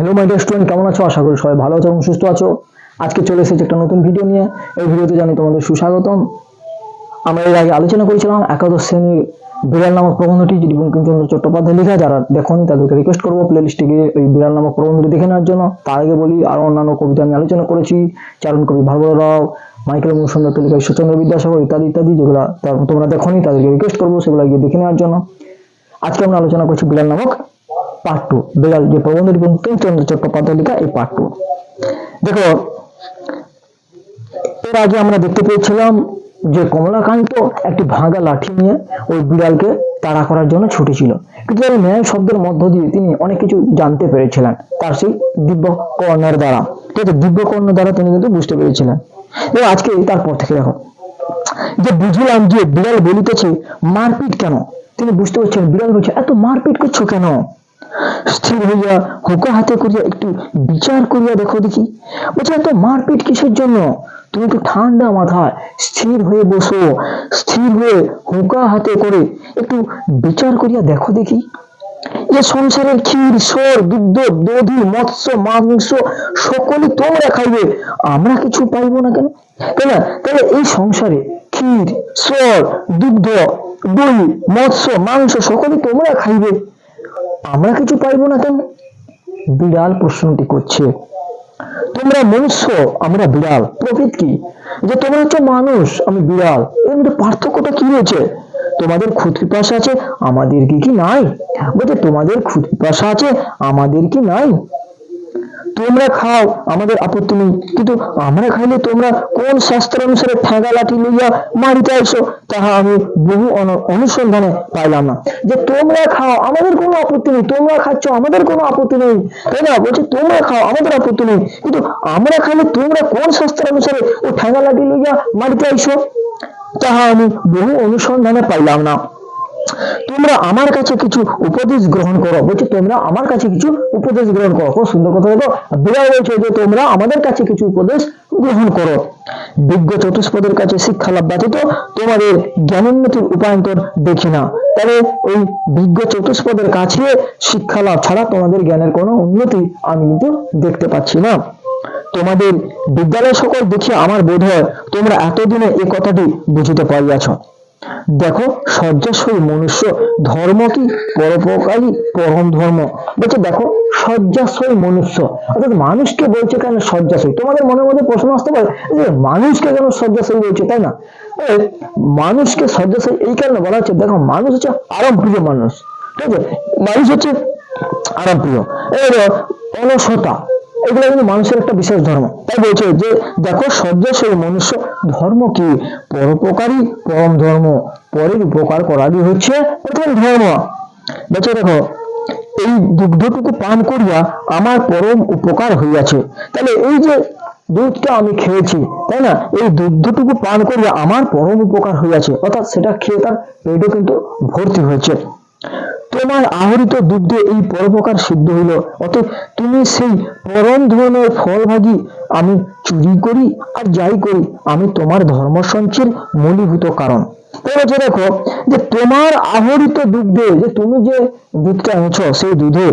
Hello my dear student, কেমন আছো? আশা করি সবাই ভালো আছো এবং সুস্থ আছো। আজকে চলে এসেছি একটা নতুন ভিডিও নিয়ে। এই ভিডিওতে জানি তোমাদের সুস্বাগতম। আমরা এর আগে আলোচনা করেছিলাম একাদশ শ্রেণীর বিড়াল নামক প্রবন্ধটি, যেটি বঙ্কিমচন্দ্র চট্টোপাধ্যায় লেখা। যারা দেখোনি তাদেরকে রিকোয়েস্ট করবো প্লে লিস্টে গিয়ে ওই বিড়াল নামক প্রবন্ধটি দেখে নেওয়ার জন্য। তার আগে বলি, আরো অন্যান্য কবিতা আমি আলোচনা করেছি। চারণ কবি ভার্গব রাও, মাইকেল মধুসূদন দত্ত লেখা ঈশ্বরচন্দ্র বিদ্যাসাগর ইত্যাদি ইত্যাদি, যেগুলো তোমরা দেখোনি তাদেরকে রিকোয়েস্ট করবো সেগুলো গিয়ে দেখে নেওয়ার জন্য। আজকে আমরা আলোচনা করছি বিড়াল নামক পার্ট 2, বিড়াল যে প্রবন্ধটি বঙ্কিমচন্দ্র চট্টোপাধ্যায় লেখা, এই পার্ট 2। দেখো, এর আগে আমরা দেখতে পেয়েছিলাম যে কমলাকান্ত একটি ভাঙা লাঠি নিয়ে ওই বিড়ালকে তাড়া করার জন্য ছুটেছিল, কিন্তু তার ন্যায় শব্দের মধ্য দিয়ে তিনি অনেক কিছু জানতে পেরেছিলেন তার সেই দিব্য কর্ণের দ্বারা। ঠিক আছে, দিব্য কর্ণ দ্বারা তিনি কিন্তু বুঝতে পেরেছিলেন। এবং আজকে তারপর থেকে দেখো যে বুঝলাম যে বিড়াল বলিতেছে মারপিট কেন। তিনি বুঝতে পারছেন বিড়াল বলছে এত মারপিট করছো কেন। স্থির হইয়া হুঁকা হাতে করিয়া একটু বিচার করিয়া দেখো দেখি। বলছে এত মারপিট কিসের জন্য? তুমি একটু ঠান্ডা মাথায় স্থির হয়ে বসো, স্থির হয়ে হুঁকা হাতে করে একটু বিচার করিয়া দেখো দেখি। এ সংসারের ক্ষীর, সোর, দুগ্ধ, দধি, মৎস্য, মাংস সকলে তোমরা খাইবে, আমরা কিছু পাইব না কেন? তাই না? তাহলে এই সংসারে ক্ষীর, সোর, দুগ্ধ, দই, মৎস্য, মাংস সকলে তোমরা খাইবে, আমরা কিছু পাইবো না কেন? বিড়াল প্রশ্নটি করছে। তোমরা মনুষ্য, আমরা বিড়াল, প্রভেদ কি? যে তোমরা হচ্ছে মানুষ, আমি বিড়াল, এর মধ্যে পার্থক্যটা কি রয়েছে? তোমাদের ক্ষুধা পিপাসা আছে, আমাদের কি নাই? বলছে তোমাদের ক্ষুধা পিপাসা আছে, আমাদের কি নাই? তোমরা খাও, আমাদের আপত্তি নেই, কিন্তু আমরা খাইলে তোমরা কোন শাস্ত্র অনুসারে ঠেঙ্গা লাঠি লইয়া মারিতে আইসো, তাহা আমি বহু অনুসন্ধানে পাইলাম না। যে তোমরা খাও, আমাদের কোনো আপত্তি নেই, তোমরা খাচ্ছ, আমাদের কোনো আপত্তি নেই, তাই না? বলছে তোমরা খাও, আমাদের আপত্তি নেই, কিন্তু আমরা খাইলে তোমরা কোন শাস্ত্র অনুসারে ও ঠেঙ্গা লাঠি লইয়া মারিতে আইসো, তাহা আমি বহু অনুসন্ধানে পাইলাম না। তোমরা আমার কাছে কিছু উপদেশ গ্রহণ করো। বলছে তোমরা আমার কাছে কিছু উপদেশ গ্রহণ করো। খুব সুন্দর কথা। দেখো, বিড়াল বলছে যে তোমরা আমাদের কাছে কিছু উপদেশ গ্রহণ করো। বিজ্ঞ চতুষ্পদের কাছে শিক্ষা লাভ ব্যতীত তোমাদের জ্ঞানোন্নতির উপায়ন্তর দেখি না। তাহলে ওই বিজ্ঞ চতুষ্পদের কাছে শিক্ষা লাভ ছাড়া তোমাদের জ্ঞানের কোনো উন্নতি আমি কিন্তু দেখতে পাচ্ছি না। তোমাদের বিদ্যালয় সকল দেখিয়া আমার বোধ হয় তোমরা এতদিনে এ কথাটি বুঝিতে পারিয়াছ। দেখো, শয্যাশয়ী মনুষ্য ধর্ম কি? পরোপকারী পরম ধর্ম। বলছে দেখো, শয্যাশয়ী মনুষ্য, অর্থাৎ মানুষকে বলছে কেন শয্যাশয়ী? তোমাদের মনের মধ্যে প্রশ্ন আসতে পারে যে মানুষকে কেন শয্যাশয়ী বলছে, তাই না? মানুষকে শয্যাশয়ী এই কারণে বলা হচ্ছে, দেখো মানুষ হচ্ছে আরাম প্রিয় মানুষ, ঠিক আছে? মানুষ হচ্ছে আরাম প্রিয়, অলসতা, এগুলো কিন্তু মানুষের একটা বিশেষ ধর্ম। তাই বলছে যে দেখো, শয্যাশয়ী মনুষ্য ধর্ম কি? পরোপকারী পরম ধর্ম। পরের উপকার করারই হচ্ছে প্রথম ধর্ম। বলছে দেখো, এই দুগ্ধটুকু পান করিয়া আমার পরম উপকার হইয়াছে। তাহলে এই যে দুধটা আমি খেয়েছি, তাই না, এই দুগ্ধটুকু পান করিয়া আমার পরম উপকার হইয়াছে, অর্থাৎ সেটা খেয়ে তার পেটও কিন্তু ভর্তি হয়েছে। তোমার আহরিত দুগ্ধে এই পরোপকার সিদ্ধ হইল, অতএব তুমি সেই পরম ধর্মের ফলভাগী। আমি চুরি করি আর যাই করি, আমি তোমার ধর্ম সঞ্চয়ের মূলীভূত কারণ। তাই হচ্ছে দেখো, যে তোমার আহরিত দুগ্ধে, যে তুমি যে দুধটা এনেছো সেই দুধে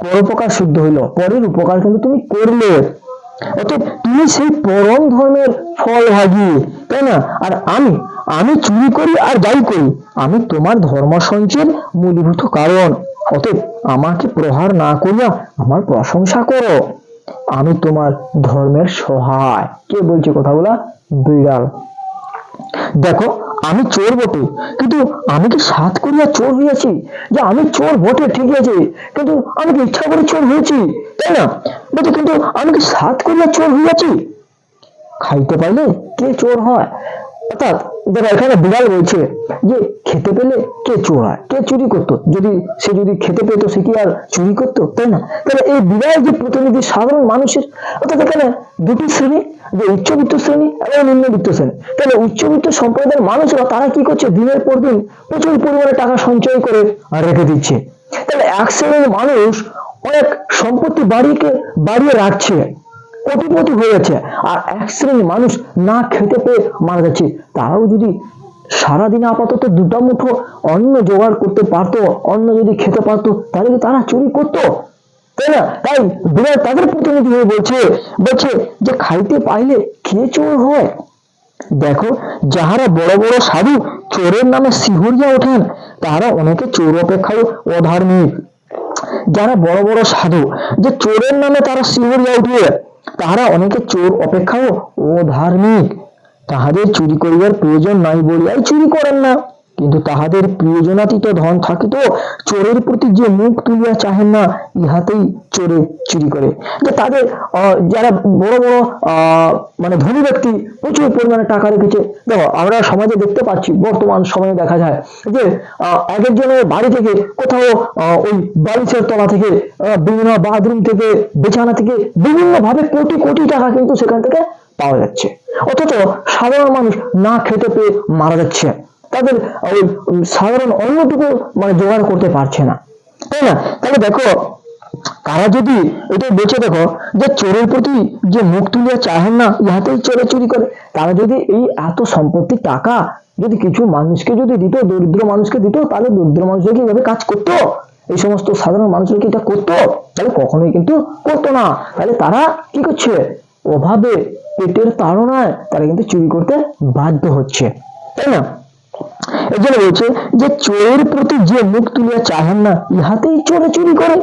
পরোপকার সিদ্ধ হইল, পরের উপকার কিন্তু তুমি করলে, অতএব তুমি সেই পরম ধর্মের ফলভাগী, তাই না? আর আমি চুরি করি আর যাই করি, আমি তোমার ধর্ম সঞ্চয়ের মূলীভূত কারণ। অতএব আমাকে প্রহার না করিয়া আমার প্রশংসা করো, আমি তোমার ধর্মের সহায়। কে বলছে কথাগুলা? বিড়াল। দেখো, আমি চোর বটে, কিন্তু আমি কি সাধ করিয়া চোর হইয়াছি? যে আমি চোর বটে, ঠিক আছে, কিন্তু আমি কি ইচ্ছা করে চোর হয়েছি, তাই না? বলছে কিন্তু আমি কি সাধ করিয়া চোর হইয়াছি? খাইতে পাইলে কে চোর হয়? অর্থাৎ দেখো, এখানে বিড়াল বলছে যে খেতে পেলে কে চোর হয়? কে চুরি করতো? সে যদি খেতে পেতো সে কি আর চুরি করতো, তাই না? তাহলে এই বিড়াল যে প্রতিনিধি সাধারণ মানুষের, অর্থাৎ এখানে দুটি শ্রেণী, যে উচ্চবিত্ত শ্রেণী এবং নিম্নবিত্ত শ্রেণী। তাহলে উচ্চবিত্ত সম্প্রদায়ের মানুষরা তারা কি করছে? দিনের পর দিন প্রচুর পরিমাণে টাকা সঞ্চয় করে রেখে দিচ্ছে। তাহলে এক শ্রেণীর মানুষ অনেক সম্পত্তি বাড়িয়ে রাখছে, কোটিপতি হয়ে যাচ্ছে, আর এক শ্রেণীর মানুষ না খেতে পেয়ে মারা যাচ্ছে। তারাও যদি সারাদিনে আপাতত দুটা মুঠো অন্ন জোগাড় করতে পারতো, অন্ন যদি খেতে পারতো, তাহলে তারা চুরি করতো, তাই না? তাই বিড়াল তাদের প্রতিনিধি হয়ে বলছে বলছে যে খাইতে পাইলে কে চোর হয়। দেখো, যাহারা বড় বড় সাধু চোরের নামে শিহরিয়া ওঠেন তাহারা অনেকে চোর অপেক্ষাও অধার্মিক। যারা বড় বড় সাধু যে চোরের নামে তারা শিহরিয়া উঠে তাহারা অনেকে চোর অপেক্ষাও অধার্মিক। তাহাদের চুরি করিবার প্রয়োজন নাই বলিয়াই চুরি করেন না, কিন্তু তাহাদের প্রয়োজনাতীত ধন থাকিত চোরের প্রতি যে মুখ তুলিয়া চাহেন না ইহাতেই চোরে চুরি করে। যে তাদের যারা বড় বড় মানে ধনী ব্যক্তি প্রচুর পরিমাণে টাকা রেখেছে। দেখো, আমরা সমাজে দেখতে পাচ্ছি, বর্তমান সময়ে দেখা যায় যে এক একজনের বাড়ি থেকে কোথাও ওই বালিশের তলা থেকে বিভিন্ন বাথরুম থেকে বিছানা থেকে বিভিন্ন ভাবে কোটি কোটি টাকা কিন্তু সেখান থেকে পাওয়া যাচ্ছে, অথচ সাধারণ মানুষ না খেতে পেয়ে মারা যাচ্ছে, তাদের ওই সাধারণ অন্যটুকু মানে জোগাড় করতে পারছে না, তাই না? তাহলে দেখো, তারা যদি এটা বেঁচে দেখো যে চোরের প্রতি যে মুখ তুলিয়া চাহেন না ইহাতেই চোরে চুরি করে, তারা যদি এই এত সম্পত্তির টাকা যদি কিছু মানুষকে যদি দিত, দরিদ্র মানুষকে দিত, তাহলে দরিদ্র মানুষরা কি এভাবে কাজ করতো? এই সমস্ত সাধারণ মানুষরা কি এটা করতো? তাহলে কখনোই কিন্তু করতো না। তাহলে তারা কি করছে? অভাবে পেটের তাড়নায় তারা কিন্তু চুরি করতে বাধ্য হচ্ছে, তাই না? এই জন্য বলছে যে চোরের প্রতি যে মুখ তুলিয়া চাহেন না ইহাতেই চোরে চুরি করে।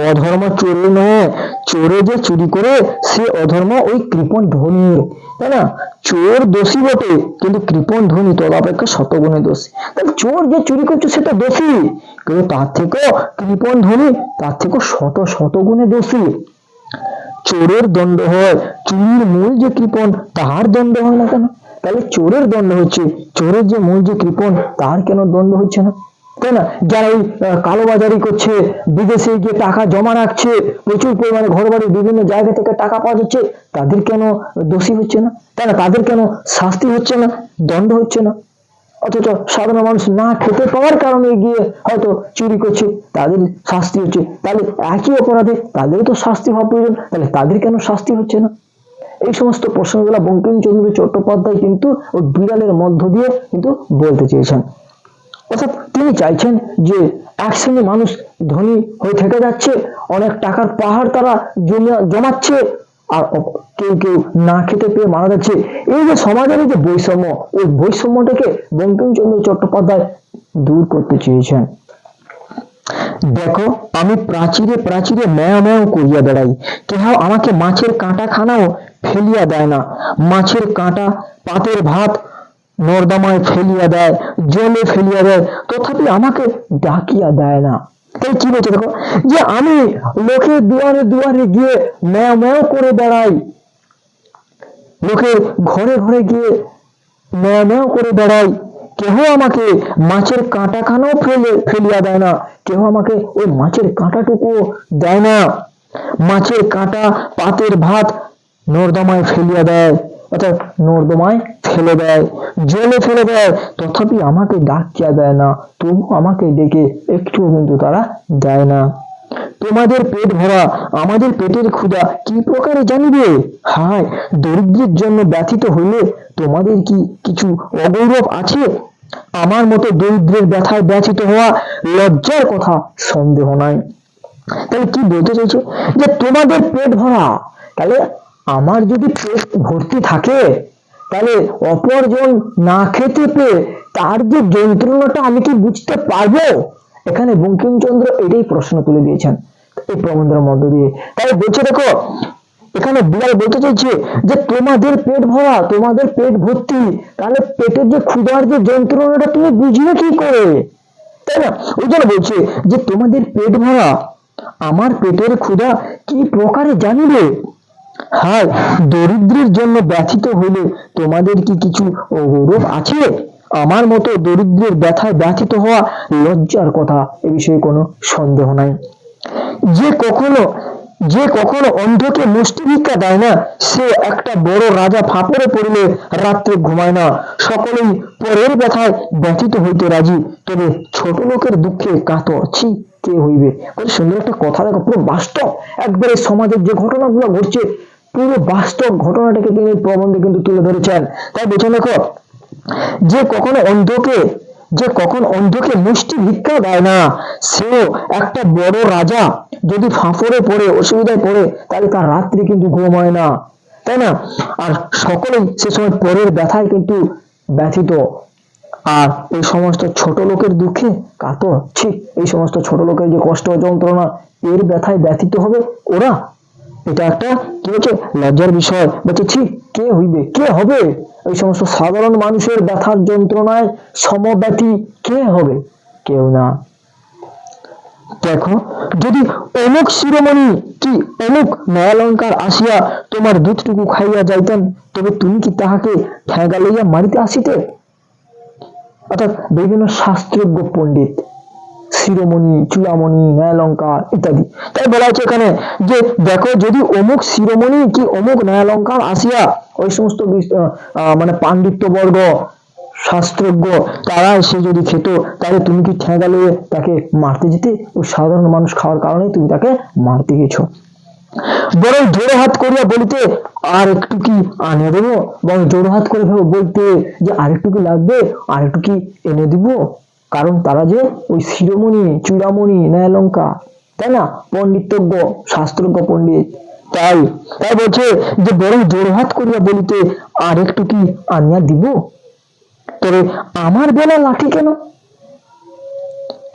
অধর্ম চোরে নয়, চোরে যে চুরি করে সে অধর্ম ওই কৃপণ ধনীর, তাই না? চোর দোষী বটে, কিন্তু কৃপণ ধনী তদাপেক্ষা শতগুণে দোষী। তাহলে চোর যে চুরি করছে সেটা দোষী, কিন্তু তার থেকেও কৃপণ ধনী তার থেকেও শত শতগুণে দোষী। চোরের দণ্ড হয়, চুরির মূল যে কৃপণ তাহার দণ্ড হয় না কেন? তাহলে চোরের দণ্ড হচ্ছে, চোরের যে মূল যে কৃপণ তার কেন দণ্ড হচ্ছে না, তাই না? যারা ওই কালোবাজারি করছে, বিদেশে গিয়ে টাকা জমা রাখছে, প্রচুর পরিমাণে ঘর বাড়ি বিভিন্ন জায়গা থেকে টাকা পাওয়া যাচ্ছে, তাদের কেন দোষী হচ্ছে না, তাই না? তাদের কেন শাস্তি হচ্ছে না, দণ্ড হচ্ছে না? অথচ সাধারণ মানুষ না খেতে পাওয়ার কারণে গিয়ে হয়তো চুরি করছে, তাদের শাস্তি হচ্ছে। তাহলে একই অপরাধে তাদেরও তো শাস্তি হওয়া প্রয়োজন, তাহলে তাদের কেন শাস্তি হচ্ছে না? এই সমস্ত প্রশ্নগুলো বঙ্কিমচন্দ্র চট্টোপাধ্যায় কিন্তু ওই বিড়ালের মধ্য দিয়ে কিন্তু বলতে চেয়েছেন। অর্থাৎ তিনি চাইছেন যে এক শ্রেণীর মানুষ ধনী হয়ে থেকে যাচ্ছে, অনেক টাকার পাহাড় তারা জমাচ্ছে, আর কেউ কেউ না খেতে পেয়ে মারা যাচ্ছে। এই যে সমাজের যে বৈষম্য, ওই বৈষম্যটাকে বঙ্কিমচন্দ্র চট্টোপাধ্যায় দূর করতে চেয়েছেন। দেখো, আমি প্রাচীরে প্রাচীরে ম্যাও ম্যাও করিয়া বেড়াই, কেহ আমাকে মাছের কাঁটা খানাও ফেলিয়া দেয় না। মাছের কাঁটা পাতের ভাত নর্দমায় ফেলিয়া দেয়, জলে ফেলিয়া দেয়, তথাপি আমাকে ডাকিয়া দেয় না। তাই কি বলছে দেখো, যে আমি লোকের দুয়ারে দুয়ারে গিয়ে ম্যাও ম্যাও করে বেড়াই, লোকের ঘরে ঘরে গিয়ে ম্যাও ম্যাও করে বেড়াই, কেহ আমাকে মাছের কাঁটা খানাও ফেলিয়া দেয় না, কেহ আমাকে ওই মাছের কাঁটাটুকু দেয় না। মাছের কাঁটা পাতের ভাত নর্দমায় ফেলিয়া দেয়, অর্থাৎ নর্দমায় ফেলে দেয়, জলে ফেলে দেয়, তথাপি আমাকে ডাকিয়া দেয় না, তবু আমাকে ডেকে একটুও কিন্তু তারা দেয় না। তোমাদের পেট ভরা আমাদের পেটের ক্ষুধা কি প্রকারে জানিবে? হায়, দরিদ্রের জন্য ব্যথিত হইলে তোমাদের কি কিছু অগৌরব আছে? আমার মতো দরিদ্রের ব্যথায় ব্যথিত হওয়া লজ্জার কথা, সন্দেহ নাই। তাহলে কি বলতে চাইছে? যে তোমাদের পেট ভরা, তাহলে আমার যদি পেট ভর্তি থাকে তাহলে অপরজন না খেতে পেয়ে তার যে যন্ত্রণাটা আমি কি বুঝতে পারবো? এখানে বঙ্কিমচন্দ্র এটাই প্রশ্ন তুলে দিয়েছেন এই প্রবন্ধের মধ্য দিয়ে। তাই বলছে দেখো, এখানে বিড়াল বলতে চাইছে যে তোমাদের পেট ভরা, তোমাদের পেট ভর্তি, তাহলে পেটের যে ক্ষুধার যে যন্ত্রণাটা তুমি বুঝলে কি করে, তাই না? ওই জন্য বলছে যে তোমাদের পেট ভরা আমার পেটের ক্ষুধা কি প্রকারে জানিবে? হায়, দরিদ্রের জন্য ব্যথিত হইলে তোমাদের কি কিছু অগৌরব আছে? আমার মতো দরিদ্রের ব্যথায় ব্যথিত হওয়া লজ্জার কথা, এ বিষয়ে কোনো সন্দেহ নাই। যে কখনো অন্ধকে মুষ্টি ভিক্ষা দেয় না, সে একটা বড় রাজা ফাপড়ে পড়িলে রাত্রে ঘুমায় না। সকলেই পরের ব্যথায় ব্যথিত হইতে রাজি, তবে ছোট লোকের দুঃখে কাতর ছি কে হইবে। কত সুন্দর একটা কথা দেখো, পুরো বাস্তব, একবারে সমাজের যে ঘটনাগুলো ঘটছে পুরো বাস্তব ঘটনাটাকে তিনি প্রবন্ধে কিন্তু তুলে ধরেছেন। তাই বলছেন দেখো, যে কখন অন্ধকে মুষ্টি ভিক্ষা দেয় না, সেও একটা বড় রাজা যদি ফাঁপড়ে পড়ে, অসুবিধায় পড়ে, তাহলে তার রাত্রি কিন্তু ঘুম হয় না, তাই না? আর সকলেই সে সময় পরের ব্যথায় কিন্তু ব্যথিত। আর এই সমস্ত ছোট লোকের দুঃখে কাতর। ঠিক এই সমস্ত ছোট লোকের যে কষ্ট যন্ত্রণা, এর ব্যথায় ব্যথিত হবে ওরা। এটা একটা কি হচ্ছে, লজ্জার বিষয়। বলছে ঠিক কে হইবে, কে হবে এই সমস্ত সাধারণ মানুষের ব্যথার যন্ত্রণায় সমব্যথী? কে হবে? কেউ না। দেখো, যদি অমুক শিরোমণি কি অমুক ন্যায়ালঙ্কার আসিয়া তোমার দুধটুকু খাইয়া যাইতেন, তবে তুমি কি তাহাকে ঠেঙ্গা লইয়া মারিতে আসিতে? অর্থাৎ বিভিন্ন শাস্ত্রজ্ঞ পণ্ডিত, শিরোমণি, চূড়ামণি, ন্যায়ালঙ্কার ইত্যাদি। তাই বলা হচ্ছে এখানে যে দেখো, যদি অমুক শিরোমণি কি অমুক ন্যায়ালঙ্কার আসিয়া, ওই সমস্ত মানে পাণ্ডিত্য বর্গ, শাস্ত্রজ্ঞ, তারা সে যদি খেত, তাহলে তুমি কি ঠেঙ্গা লইয়ে তাকে মারতে যেতে? ওই সাধারণ মানুষ খাওয়ার কারণে তুমি তাকে মারতে গেছো। বরং জোড়ো হাত করিয়া বলিতে, আর একটু কি আনিয়ে দেবো? বরং জোড়ো হাত করে বলতে যে আর একটু কি লাগবে, আর একটু কি এনে দিব? কারণ তারা যে ওই শিরোমণি, চূড়ামণি, ন্যায়ালঙ্কা, তাই না, পণ্ডিতজ্ঞ, শাস্ত্রজ্ঞ পণ্ডিত। তাই তাই বলছে যে বরং জোড়ো হাত করিয়া বলিতে, আর একটু কি আনিয়া দিব? তবে আমার বেলা লাঠি কেন?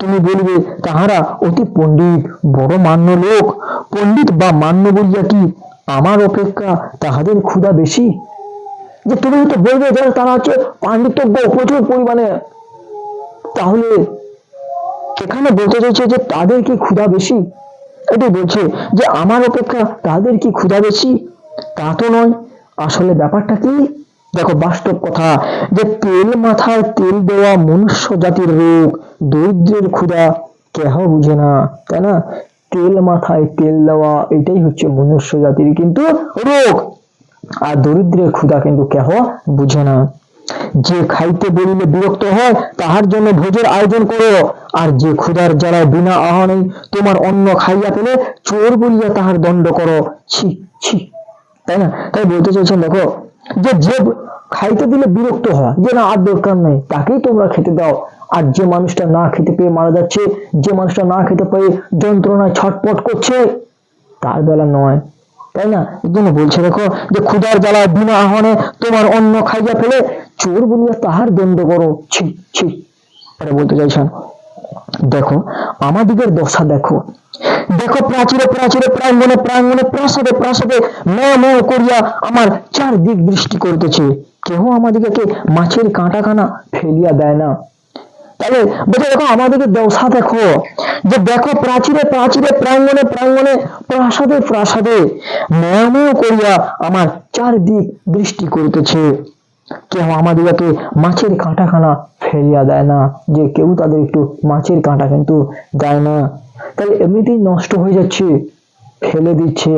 তুমি বলবে তাহারা অতি পণ্ডিত, বড় মান্য লোক। পণ্ডিত বা মান্য বলিয়া কি আমার অপেক্ষা তাহাদের ক্ষুধা বেশি? যে তুমি হয়তো বলবে যে তারা হচ্ছে পাণ্ডিত্যজ্ঞ প্রচুর পরিমাণে, তাহলে এখানে বলতে চাইছে যে তাদের কি ক্ষুধা বেশি? এটাই বলছে যে আমার অপেক্ষা তাদের কি ক্ষুধা বেশি? তা তো নয়। আসলে ব্যাপারটা কি, দেখো বাস্তব কথা, যে তেল মাথায় তেল দেওয়া মনুষ্য জাতির রোগ, দরিদ্রের ক্ষুধা কেহ বুঝে না, তাই না? তেল মাথায় তেল দেওয়া, এটাই হচ্ছে মনুষ্য জাতির কিন্তু রোগ। আর দরিদ্রের ক্ষুধা কিন্তু কেহ বুঝে না। যে খাইতে বলিলে বিরক্ত হয়, তাহার জন্য ভোজের আয়োজন করো। আর যে ক্ষুধার জ্বালায় বিনা আহ্বানে তোমার অন্ন খাইয়া পেলে চোর বলিয়া তাহার দণ্ড করো। ছি ছি, তাই না? তাই বলতে চাইছেন দেখো, যে যে খাইতে দিলে বিরক্ত হয়, যে না আর দরকার নেই, তাকেই তোমরা খেতে দাও। আর যে মানুষটা না খেতে পেয়ে মারা যাচ্ছে, যে মানুষটা না খেতে পেয়ে যন্ত্রণায় ছটপট করছে, তার বেলা নয়, তাই না? এই জন্য বলছে দেখো, যে ক্ষুধার জ্বালায় বিনা আহ্বানে তোমার অন্ন খাইয়া ফেলে চোর বলিয়া তাহার দণ্ড করো। ছি ছি, এটা বলতে চাইছেন। দেখো আমাদিগের দশা দেখো, দেখো প্রাচীরে প্রাচীরে, প্রাঙ্গণে প্রাঙ্গণে, প্রাসাদে প্রাসাদে মেয় মেয় করিয়া আমার চারদিক দৃষ্টি করিতেছে, কেহ আমাদিগকে মাছের কাঁটাখানা ফেলিয়া দেয় না। তাহলে বলছে দেখো আমাদেরকে দশা দেখো, যে দেখো প্রাচীরে প্রাচীরে, প্রাঙ্গণে প্রাঙ্গণে, প্রাসাদে প্রাসাদে মেয় মেয় করিয়া আমার চারদিক দৃষ্টি করিতেছে, কেউ আমাদেরকে মাছের কাঁটাখানা ফেলিয়া দেয় না, যে কেউ তাদের একটু মাছের কাঁটা কিন্তু দেয় না। তাহলে এমনিতেই নষ্ট হয়ে যাচ্ছে, ফেলে দিচ্ছে,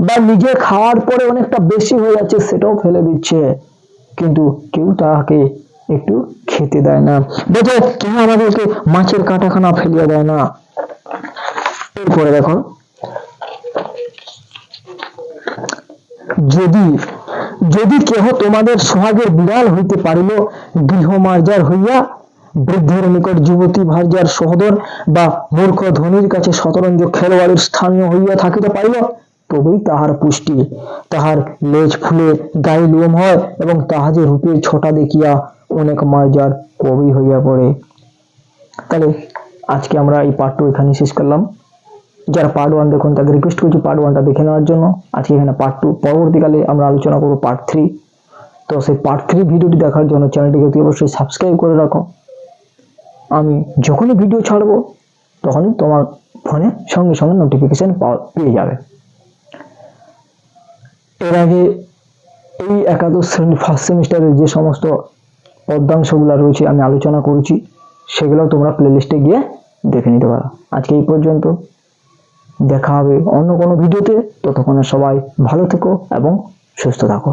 বা নিজে খাওয়ার পরে অনেকটা বেশি হয়ে যাচ্ছে, সেটাও ফেলে দিচ্ছে, কিন্তু কেউ তাকে একটু খেতে দেয় না। দেখো কেউ আমাদেরকে মাছের কাঁটাখানা ফেলিয়া দেয় না। এরপরে দেখো, যদি যদি কেহ তোমাদের সোহাগের বিড়াল হইতে পারিল, গৃহমার্জার হইয়া বৃদ্ধের নিকট যুবতী ভার্যার সহোদর, বা মূর্খ ধনীর কাছে শতরঞ্জ খেলোয়াড়ের স্থানীয় হইয়া থাকিতে পারিল, তবেই তাহার পুষ্টি। তাহার লেজ ফুলে গায়ে লোম হয়, এবং তাহাজে রূপের ছটা দেখিয়া অনেক মার্জার কবি হইয়া পড়ে। তাহলে আজকে আমরা এই পার্ট 2 এখানে শেষ করলাম। যারা পার্ট 1 দেখুন তাকে রিকোয়েস্ট করছি পার্ট 1টা দেখে নেওয়ার জন্য। আজকে এখানে পার্ট 2, পরবর্তীকালে আমরা আলোচনা করবো পার্ট 3। তো সেই পার্ট 3 ভিডিওটি দেখার জন্য চ্যানেলটিকে অতি অবশ্যই সাবস্ক্রাইব করে রাখো। আমি যখনই ভিডিও ছাড়বো তখনই তোমার ফোনে সঙ্গে সঙ্গে নোটিফিকেশন পেয়ে যাবে। এর আগে এই একাদশ শ্রেণী ফার্স্ট সেমিস্টারের যে সমস্ত পদ্যাংশগুলো রয়েছে আমি আলোচনা করেছি, সেগুলো তোমরা প্লেলিস্টে গিয়ে দেখে নিতে পারো। আজকে এই পর্যন্ত, দেখা হবে অন্য কোনো ভিডিওতে। ততক্ষণে সবাই ভালো থেকো এবং সুস্থ থাকো।